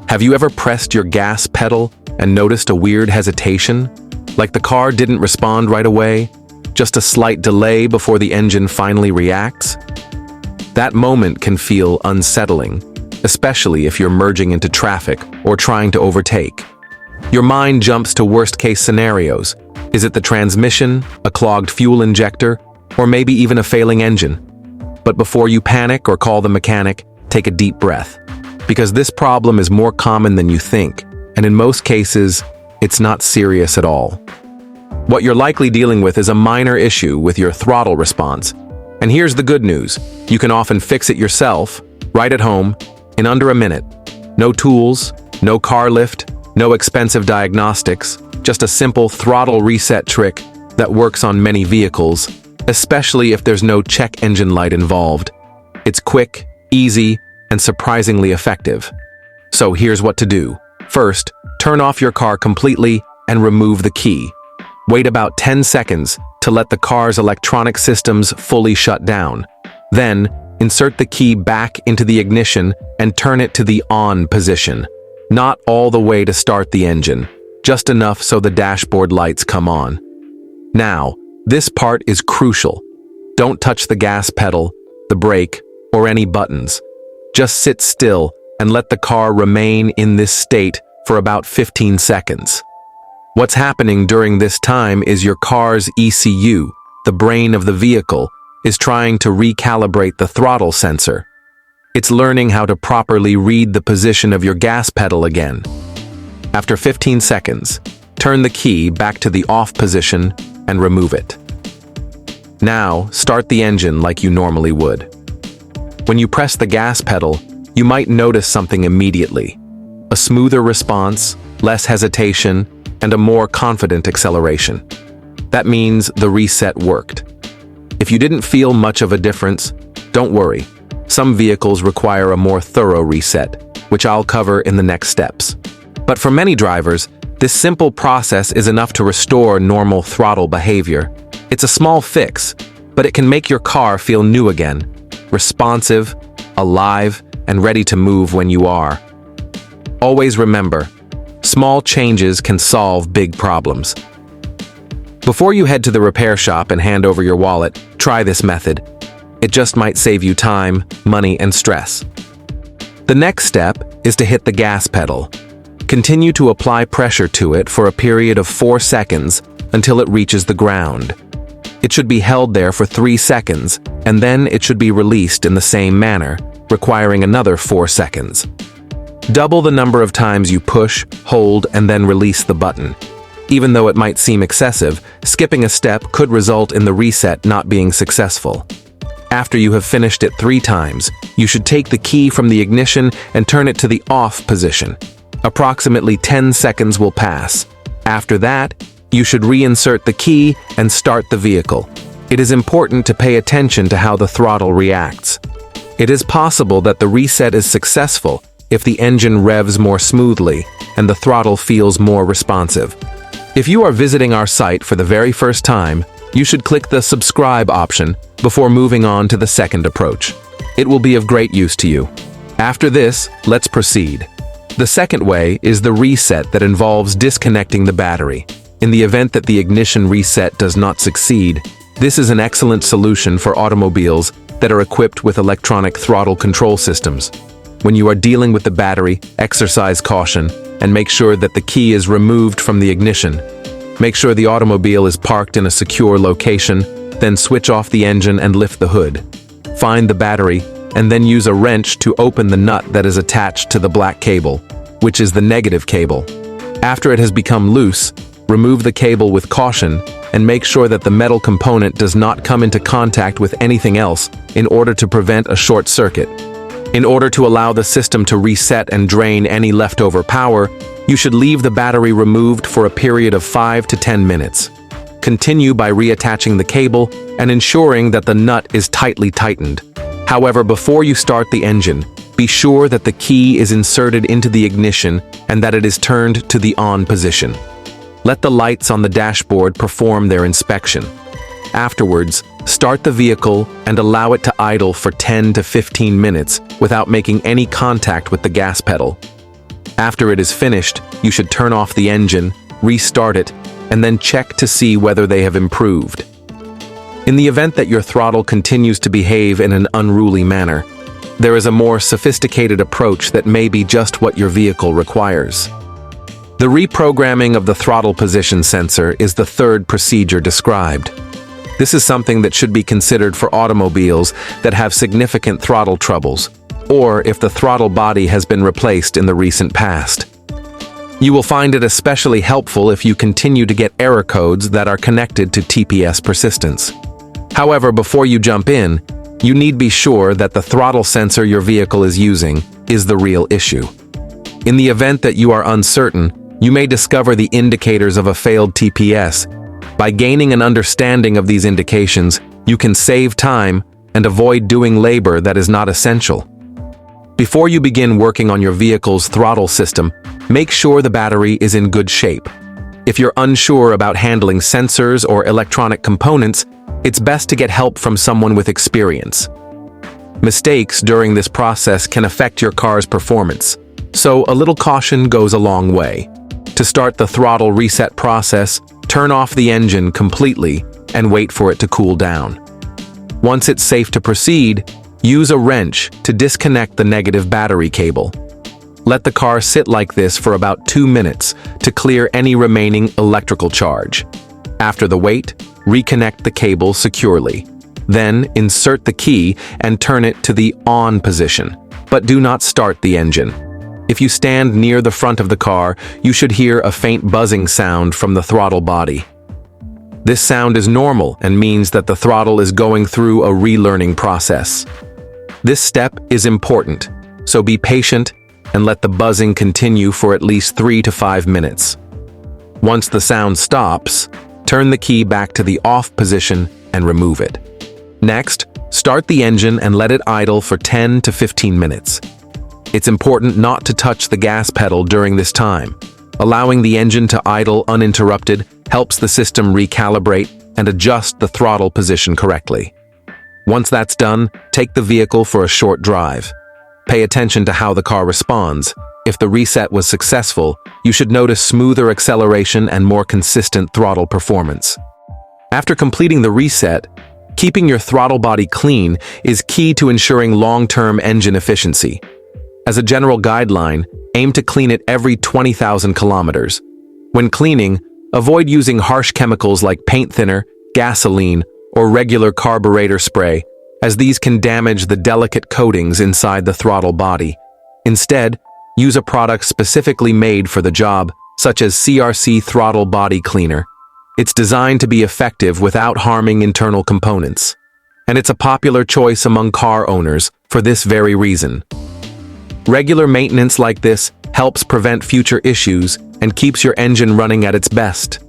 Have you ever pressed your gas pedal and noticed a weird hesitation? Like the car didn't respond right away? Just a slight delay before the engine finally reacts? That moment can feel unsettling, especially if you're merging into traffic or trying to overtake. Your mind jumps to worst-case scenarios. Is it the transmission, a clogged fuel injector, or maybe even a failing engine? But before you panic or call the mechanic, take a deep breath. Because this problem is more common than you think, and in most cases, it's not serious at all. What you're likely dealing with is a minor issue with your throttle response. And here's the good news. You can often fix it yourself, right at home, in under a minute. No tools, no car lift, no expensive diagnostics, just a simple throttle reset trick that works on many vehicles, especially if there's no check engine light involved. It's quick, easy, and surprisingly effective. So here's what to do. First, turn off your car completely and remove the key. Wait about 10 seconds to let the car's electronic systems fully shut down. Then, insert the key back into the ignition and turn it to the on position. Not all the way to start the engine, just enough so the dashboard lights come on. Now, this part is crucial. Don't touch the gas pedal, the brake, or any buttons. Just sit still and let the car remain in this state for about 15 seconds. What's happening during this time is your car's ECU, the brain of the vehicle, is trying to recalibrate the throttle sensor. It's learning how to properly read the position of your gas pedal again. After 15 seconds, turn the key back to the off position and remove it. Now, start the engine like you normally would. When you press the gas pedal, you might notice something immediately. A smoother response, less hesitation, and a more confident acceleration. That means the reset worked. If you didn't feel much of a difference, don't worry. Some vehicles require a more thorough reset, which I'll cover in the next steps. But for many drivers, this simple process is enough to restore normal throttle behavior. It's a small fix, but it can make your car feel new again, responsive, alive, and ready to move when you are. Always remember, small changes can solve big problems. Before you head to the repair shop and hand over your wallet, try this method. It just might save you time, money, and stress. The next step is to hit the gas pedal. Continue to apply pressure to it for a period of 4 seconds until it reaches the ground. It should be held there for 3 seconds, and then it should be released in the same manner, requiring another 4 seconds. Double the number of times you push, hold, and then release the button. Even though it might seem excessive, skipping a step could result in the reset not being successful. After you have finished it 3 times, you should take the key from the ignition and turn it to the off position. Approximately 10 seconds will pass. After that, you should reinsert the key and start the vehicle. It is important to pay attention to how the throttle reacts. It is possible that the reset is successful if the engine revs more smoothly and the throttle feels more responsive. If you are visiting our site for the very first time, you should click the subscribe option before moving on to the second approach. It will be of great use to you. After this, let's proceed. The second way is the reset that involves disconnecting the battery. In the event that the ignition reset does not succeed, this is an excellent solution for automobiles that are equipped with electronic throttle control systems. When you are dealing with the battery, exercise caution and make sure that the key is removed from the ignition. Make sure the automobile is parked in a secure location, then switch off the engine and lift the hood. Find the battery and then use a wrench to open the nut that is attached to the black cable, which is the negative cable. After it has become loose, remove the cable with caution and make sure that the metal component does not come into contact with anything else in order to prevent a short circuit. In order to allow the system to reset and drain any leftover power, you should leave the battery removed for a period of 5 to 10 minutes. Continue by reattaching the cable and ensuring that the nut is tightly tightened. However, before you start the engine, be sure that the key is inserted into the ignition and that it is turned to the on position. Let the lights on the dashboard perform their inspection. Afterwards, start the vehicle and allow it to idle for 10 to 15 minutes without making any contact with the gas pedal. After it is finished, you should turn off the engine, restart it, and then check to see whether they have improved. In the event that your throttle continues to behave in an unruly manner, there is a more sophisticated approach that may be just what your vehicle requires. The reprogramming of the throttle position sensor is the third procedure described. This is something that should be considered for automobiles that have significant throttle troubles, or if the throttle body has been replaced in the recent past. You will find it especially helpful if you continue to get error codes that are connected to TPS persistence. However, before you jump in, you need be sure that the throttle sensor your vehicle is using is the real issue. In the event that you are uncertain, you may discover the indicators of a failed TPS. By gaining an understanding of these indications, you can save time and avoid doing labor that is not essential. Before you begin working on your vehicle's throttle system, make sure the battery is in good shape. If you're unsure about handling sensors or electronic components, it's best to get help from someone with experience. Mistakes during this process can affect your car's performance, so a little caution goes a long way. To start the throttle reset process, turn off the engine completely and wait for it to cool down. Once it's safe to proceed, use a wrench to disconnect the negative battery cable. Let the car sit like this for about 2 minutes to clear any remaining electrical charge. After the wait, reconnect the cable securely. Then insert the key and turn it to the on position, but do not start the engine. If you stand near the front of the car, you should hear a faint buzzing sound from the throttle body. This sound is normal and means that the throttle is going through a relearning process. This step is important, so be patient and let the buzzing continue for at least 3 to 5 minutes. Once the sound stops, turn the key back to the off position and remove it. Next, start the engine and let it idle for 10 to 15 minutes. It's important not to touch the gas pedal during this time. Allowing the engine to idle uninterrupted helps the system recalibrate and adjust the throttle position correctly. Once that's done, take the vehicle for a short drive. Pay attention to how the car responds. If the reset was successful, you should notice smoother acceleration and more consistent throttle performance. After completing the reset, keeping your throttle body clean is key to ensuring long-term engine efficiency. As a general guideline, aim to clean it every 20,000 kilometers. When cleaning, avoid using harsh chemicals like paint thinner, gasoline, or regular carburetor spray, as these can damage the delicate coatings inside the throttle body. Instead, use a product specifically made for the job, such as CRC Throttle Body Cleaner. It's designed to be effective without harming internal components. And it's a popular choice among car owners for this very reason. Regular maintenance like this helps prevent future issues and keeps your engine running at its best.